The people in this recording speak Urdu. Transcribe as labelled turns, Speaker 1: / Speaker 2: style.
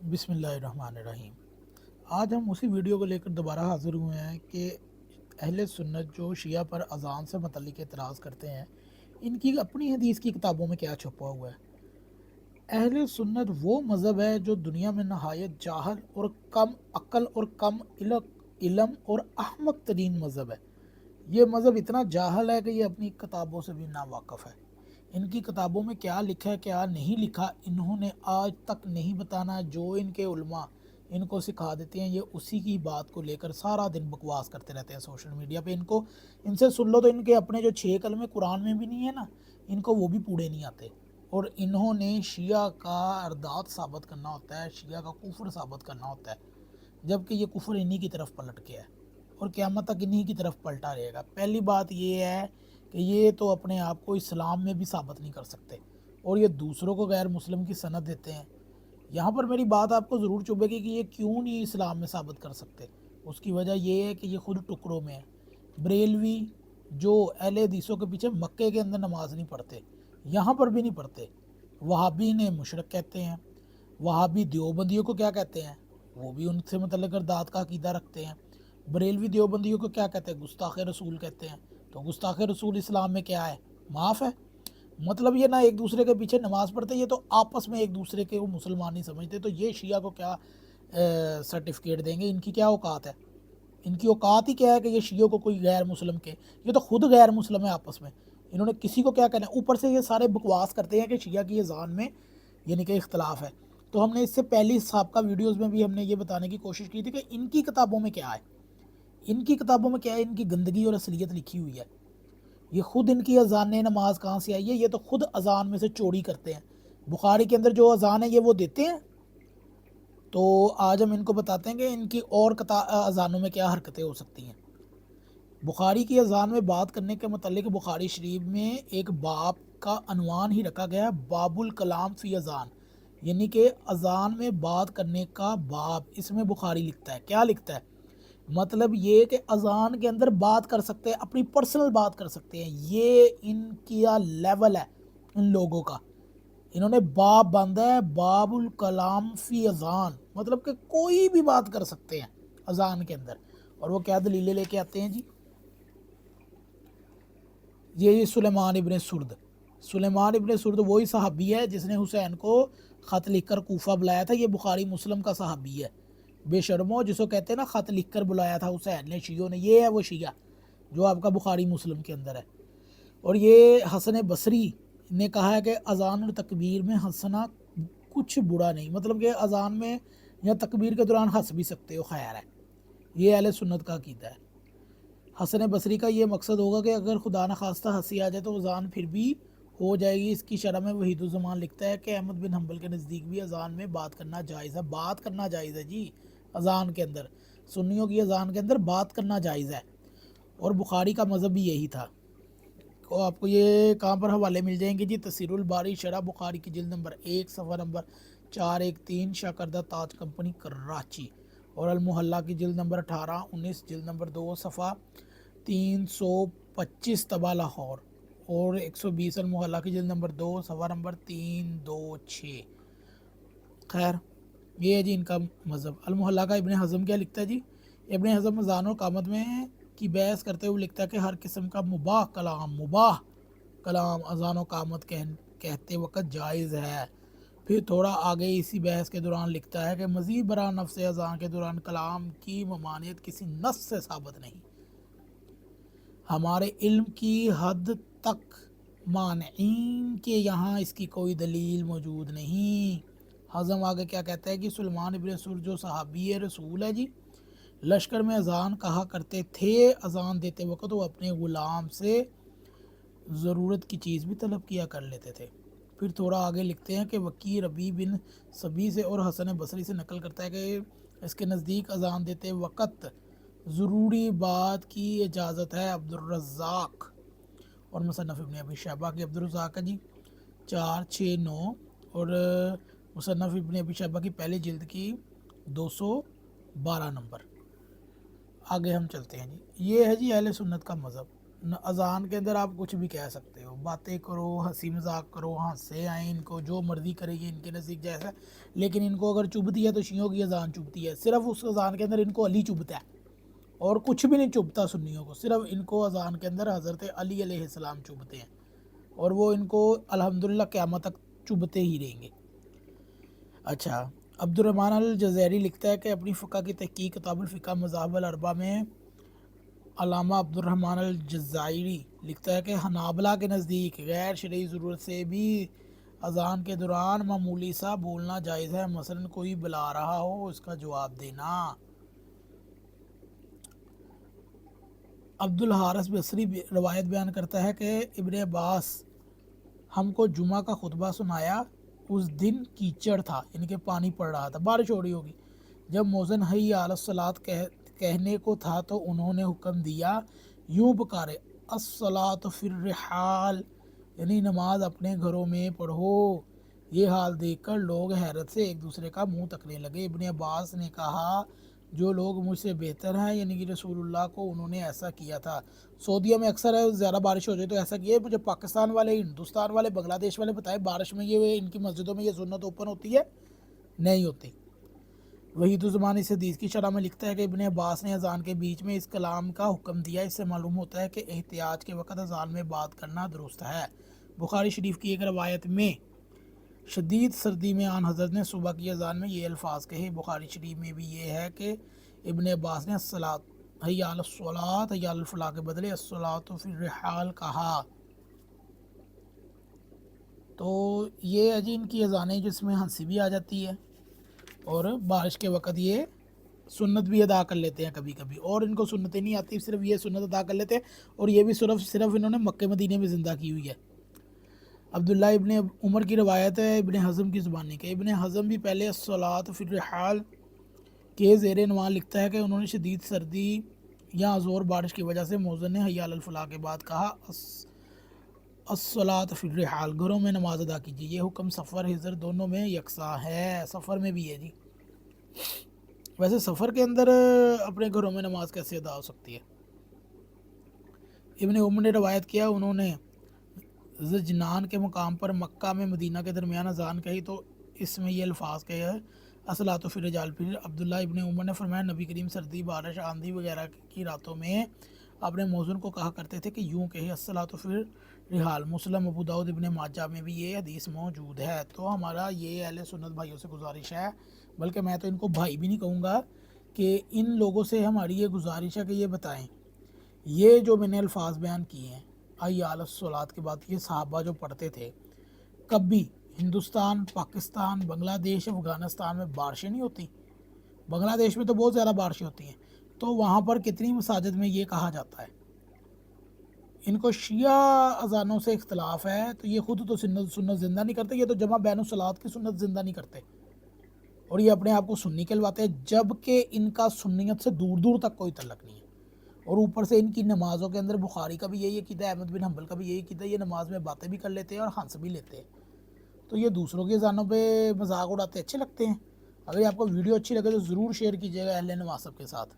Speaker 1: بسم اللہ الرحمن الرحیم۔ آج ہم اسی ویڈیو کو لے کر دوبارہ حاضر ہوئے ہیں کہ اہل سنت جو شیعہ پر اذان سے متعلق اعتراض کرتے ہیں، ان کی اپنی حدیث کی کتابوں میں کیا چھپا ہوا ہے۔ اہل سنت وہ مذہب ہے جو دنیا میں نہایت جاہل اور کم عقل اور کم علم اور احمق ترین مذہب ہے۔ یہ مذہب اتنا جاہل ہے کہ یہ اپنی کتابوں سے بھی ناواقف ہے۔ ان کی کتابوں میں کیا لکھا ہے کیا نہیں لکھا انہوں نے آج تک نہیں بتانا۔ جو ان کے علماء ان کو سکھا دیتے ہیں یہ اسی کی بات کو لے کر سارا دن بکواس کرتے رہتے ہیں سوشل میڈیا پہ۔ ان سے سن لو تو ان کے اپنے جو 6 کلمے قرآن میں بھی نہیں ہے نا، ان کو وہ بھی پورے نہیں آتے، اور انہوں نے شیعہ کا ارداد ثابت کرنا ہوتا ہے، شیعہ کا کفر ثابت کرنا ہوتا ہے، جبکہ یہ کفر انہی کی طرف پلٹ کے ہے اور قیامت تک انہی کی طرف پلٹا رہے گا۔ پہلی بات یہ ہے کہ یہ تو اپنے آپ کو اسلام میں بھی ثابت نہیں کر سکتے، اور یہ دوسروں کو غیر مسلم کی سند دیتے ہیں۔ یہاں پر میری بات آپ کو ضرور چبھے گی کہ یہ کیوں نہیں اسلام میں ثابت کر سکتے۔ اس کی وجہ یہ ہے کہ یہ خود ٹکڑوں میں ہے۔ بریلوی جو اہل حدیثوں کے پیچھے مکے کے اندر نماز نہیں پڑھتے، یہاں پر بھی نہیں پڑھتے، وہابی نے مشرک کہتے ہیں۔ وہابی دیوبندیوں کو کیا کہتے ہیں؟ وہ بھی ان سے متعلق ارداد کا عقیدہ رکھتے ہیں۔ بریلوی دیوبندیوں کو کیا کہتے ہیں؟ گستاخ رسول کہتے ہیں۔ تو گستاخ رسول اسلام میں کیا ہے؟ معاف ہے۔ مطلب یہ نہ ایک دوسرے کے پیچھے نماز پڑھتے، یہ تو آپس میں ایک دوسرے کے وہ مسلمان نہیں سمجھتے، تو یہ شیعہ کو کیا سرٹیفکیٹ دیں گے؟ ان کی کیا اوقات ہے؟ ان کی اوقات ہی کیا ہے کہ یہ شیعوں کو کوئی غیر مسلم کے؟ یہ تو خود غیر مسلم ہے آپس میں، انہوں نے کسی کو کیا کہنا ہے؟ اوپر سے یہ سارے بکواس کرتے ہیں کہ شیعہ کی اذان میں یعنی کہ اختلاف ہے۔ تو ہم نے اس سے پہلی سابقہ ویڈیوز میں بھی ہم نے یہ بتانے کی کوشش کی تھی کہ ان کی کتابوں میں کیا ہے، ان کی کتابوں میں کیا ہے، ان کی گندگی اور اصلیت لکھی ہوئی ہے۔ یہ خود ان کی اذان نماز کہاں سے آئی ہے؟ یہ تو خود اذان میں سے چوری کرتے ہیں۔ بخاری کے اندر جو اذان ہے یہ وہ دیتے ہیں۔ تو آج ہم ان کو بتاتے ہیں کہ ان کی اور اذانوں میں کیا حرکتیں ہو سکتی ہیں۔ بخاری کی اذان میں بات کرنے کے متعلق بخاری شریف میں ایک باب کا عنوان ہی رکھا گیا ہے، باب الکلام فی اذان، یعنی کہ اذان میں بات کرنے کا باب۔ اس میں بخاری لکھتا ہے، کیا لکھتا ہے؟ مطلب یہ کہ اذان کے اندر بات کر سکتے ہیں، اپنی پرسنل بات کر سکتے ہیں۔ یہ ان کا لیول ہے ان لوگوں کا۔ انہوں نے باب باندھا ہے، باب الکلام فی اذان، مطلب کہ کوئی بھی بات کر سکتے ہیں اذان کے اندر۔ اور وہ کیا دلیلیں لے کے آتے ہیں جی؟ یہ سلیمان ابن سرد، سلیمان ابن سرد وہی صحابی ہے جس نے حسین کو خط لکھ کر کوفہ بلایا تھا۔ یہ بخاری مسلم کا صحابی ہے۔ بے شرمو، جس کو کہتے ہیں نا خط لکھ کر بلایا تھا حسین نے شیعوں نے، یہ ہے وہ شیعہ جو آپ کا بخاری مسلم کے اندر ہے۔ اور یہ حسن بصری نے کہا ہے کہ اذان اور تکبیر میں ہنسنا کچھ برا نہیں، مطلب کہ اذان میں یا تکبیر کے دوران ہنس بھی سکتے ہو، خیر ہے۔ یہ اہل سنت کا عقیدہ ہے۔ حسن بصری کا یہ مقصد ہوگا کہ اگر خدا نخواستہ ہنسی آ جائے تو اذان پھر بھی ہو جائے گی۔ اس کی شرح میں وحید الزمان لکھتا ہے کہ احمد بن حنبل کے نزدیک بھی اذان میں بات کرنا جائز ہے۔ بات کرنا جائز ہے جی، اذان کے اندر، سنیوں کی اذان کے اندر بات کرنا جائز ہے، اور بخاری کا مذہب بھی یہی تھا۔ تو آپ کو یہ کہاں پر حوالے مل جائیں گے جی؟ تفسیر الباری شرح بخاری کی جلد نمبر 1 صفحہ نمبر 413 شاکردہ تاج کمپنی کراچی، اور المحلہ کی جلد نمبر 18 19 جلد نمبر 2 صفحہ 325 طبع لاہور، اور 120 المحلہ کی جلد نمبر 2 صفحہ نمبر 326۔ خیر، یہ ہے جی ان کا مذہب۔ المحلہ کا ابن حزم کیا لکھتا ہے جی؟ ابن حزم اذان و اقامت میں کی بحث کرتے ہوئے لکھتا ہے کہ ہر قسم کا مباح کلام اذان و اقامت کہتے وقت جائز ہے۔ پھر تھوڑا آگے اسی بحث کے دوران لکھتا ہے کہ مزید برآں نفس اذان کے دوران کلام کی ممانعت کسی نص سے ثابت نہیں، ہمارے علم کی حد تک مانعین کے یہاں اس کی کوئی دلیل موجود نہیں۔ حزم آگے کیا کہتا ہے کہ سلمان ابن سرد جو صحابی رسول ہے جی، لشکر میں اذان کہا کرتے تھے، اذان دیتے وقت وہ اپنے غلام سے ضرورت کی چیز بھی طلب کیا کر لیتے تھے۔ پھر تھوڑا آگے لکھتے ہیں کہ وکی ربی بن سبی سے اور حسن بصری سے نقل کرتا ہے کہ اس کے نزدیک اذان دیتے وقت ضروری بات کی اجازت ہے۔ عبدالرزاق اور مصنف ابن ابی شیبہ کی، عبدالرزاق ہے جی 469، اور مصنف ابن ابی شیبہ کی پہلی جلد کی 212 نمبر۔ آگے ہم چلتے ہیں جی، یہ ہے جی اہل سنت کا مذہب۔ اذان کے اندر آپ کچھ بھی کہہ سکتے ہو، باتیں کرو، ہنسی مذاق کرو، ہنسے آئیں، ان کو جو مرضی کرے گی ان کے نزدیک جیسا، لیکن ان کو اگر چبھتی ہے تو شیعوں کی اذان چبھتی ہے، صرف اس اذان کے اندر ان کو علی چبھتا ہے اور کچھ بھی نہیں چبھتا سنیوں کو، صرف ان کو اذان کے اندر حضرت علی علیہ السلام چبھتے ہیں، اور وہ ان کو الحمدللہ قیامت تک چبھتے ہی رہیں گے۔ اچھا، عبد الرحمن الجزائری لکھتا ہے کہ اپنی فقہ کی تحقیق کتاب الفقہ مذاہب الاربعہ میں علامہ عبد الرحمن الجزائری لکھتا ہے کہ حنابلہ کے نزدیک غیر شرعی ضرورت سے بھی اذان کے دوران معمولی سا بولنا جائز ہے، مثلا کوئی بلا رہا ہو اس کا جواب دینا۔ عبد الحارث بصری روایت بیان کرتا ہے کہ ابن عباس ہم کو جمعہ کا خطبہ سنایا، اس دن کیچڑ تھا، یعنی کہ پانی پڑ رہا تھا، بارش ہو رہی ہوگی۔ جب مؤذن حی علی الصلاۃ کہنے کو تھا تو انہوں نے حکم دیا یوں پکارے الصلاۃ فی الرحال، یعنی نماز اپنے گھروں میں پڑھو۔ یہ حال دیکھ کر لوگ حیرت سے ایک دوسرے کا منہ تکنے لگے۔ ابن عباس نے کہا جو لوگ مجھ سے بہتر ہیں، یعنی کہ رسول اللہ کو انہوں نے ایسا کیا تھا۔ سعودیہ میں اکثر ہے زیادہ بارش ہو جائے تو ایسا کیا ہے، مجھے پاکستان والے، ہندوستان والے، بنگلہ دیش والے بتائیں بارش میں یہ ان کی مسجدوں میں یہ سنت اوپن ہوتی ہے؟ نہیں ہوتی۔ وحید الزمان اس حدیث کی شرح میں لکھتا ہے کہ ابن عباس نے اذان کے بیچ میں اس کلام کا حکم دیا، اس سے معلوم ہوتا ہے کہ احتیاج کے وقت اذان میں بات کرنا درست ہے۔ بخاری شریف کی ایک روایت میں شدید سردی میں آن حضرت نے صبح کی اذان میں یہ الفاظ کہے۔ بخاری شریف میں بھی یہ ہے کہ ابن عباس نے الصلاۃ حی علی الصلاۃ حی علی الفلاح کے بدلے الصلاۃ فی الرحال کہا۔ تو یہ ہے جی ان کی اذانیں جس میں ہنسی بھی آ جاتی ہے، اور بارش کے وقت یہ سنت بھی ادا کر لیتے ہیں کبھی کبھی، اور ان کو سنتیں نہیں آتی، صرف یہ سنت ادا کر لیتے ہیں، اور یہ بھی صرف انہوں نے مکہ مدینے میں زندہ کی ہوئی ہے۔ عبداللہ ابن عمر کی روایت ہے ابن حزم کی زبانی کے، ابن حزم بھی پہلے الصلاۃ فی الرحال کے زیر عنوان لکھتا ہے کہ انہوں نے شدید سردی یا زور بارش کی وجہ سے مؤذن نے حی علی الفلاح کے بعد کہا الصلاۃ فی الرحال، گھروں میں نماز ادا کیجیے۔ یہ حکم سفر حضر دونوں میں یکساں ہے، سفر میں بھی ہے جی۔ ویسے سفر کے اندر اپنے گھروں میں نماز کیسے ادا ہو سکتی ہے؟ ابن عمر نے روایت کیا انہوں نے زجنان کے مقام پر مکہ میں مدینہ کے درمیان اذان کہی تو اس میں یہ الفاظ کہے ہے الصلاۃ فی الرجال۔ پھر عبداللہ ابن عمر نے فرمایا نبی کریم سردی، بارش، آندھی وغیرہ کی راتوں میں اپنے مؤذن کو کہا کرتے تھے کہ یوں کہے الصلاۃ فی الرحال۔ مسلم، ابو داؤد، ابن ماجہ میں بھی یہ حدیث موجود ہے۔ تو ہمارا یہ اہل سنت بھائیوں سے گزارش ہے، بلکہ میں تو ان کو بھائی بھی نہیں کہوں گا، کہ ان لوگوں سے ہماری یہ گزارش ہے کہ یہ بتائیں یہ جو میں نے الفاظ بیان کیے ہیں حی علی الصلاۃ کے بعد، یہ صحابہ جو پڑھتے تھے، کبھی ہندوستان، پاکستان، بنگلہ دیش، افغانستان میں بارشیں نہیں ہوتی؟ بنگلہ دیش میں تو بہت زیادہ بارشیں ہوتی ہیں، تو وہاں پر کتنی مساجد میں یہ کہا جاتا ہے؟ ان کو شیعہ اذانوں سے اختلاف ہے، تو یہ خود تو سنت زندہ نہیں کرتے، یہ تو جمع بین الصلاۃ کی سنت زندہ نہیں کرتے، اور یہ اپنے آپ کو سنی کہلواتے ہیں، جبکہ ان کا سنیت سے دور دور تک کوئی تعلق نہیں ہے۔ اور اوپر سے ان کی نمازوں کے اندر بخاری کا بھی یہی عقیدہ ہے، احمد بن حنبل کا بھی یہی عقیدہ ہے، یہ نماز میں باتیں بھی کر لیتے ہیں اور ہنس بھی لیتے ہیں، تو یہ دوسروں کے اذانوں پہ مذاق اڑاتے اچھے لگتے ہیں۔ اگر آپ کو ویڈیو اچھی لگے تو ضرور شیئر کیجیے گا اہل نواز سب کے ساتھ۔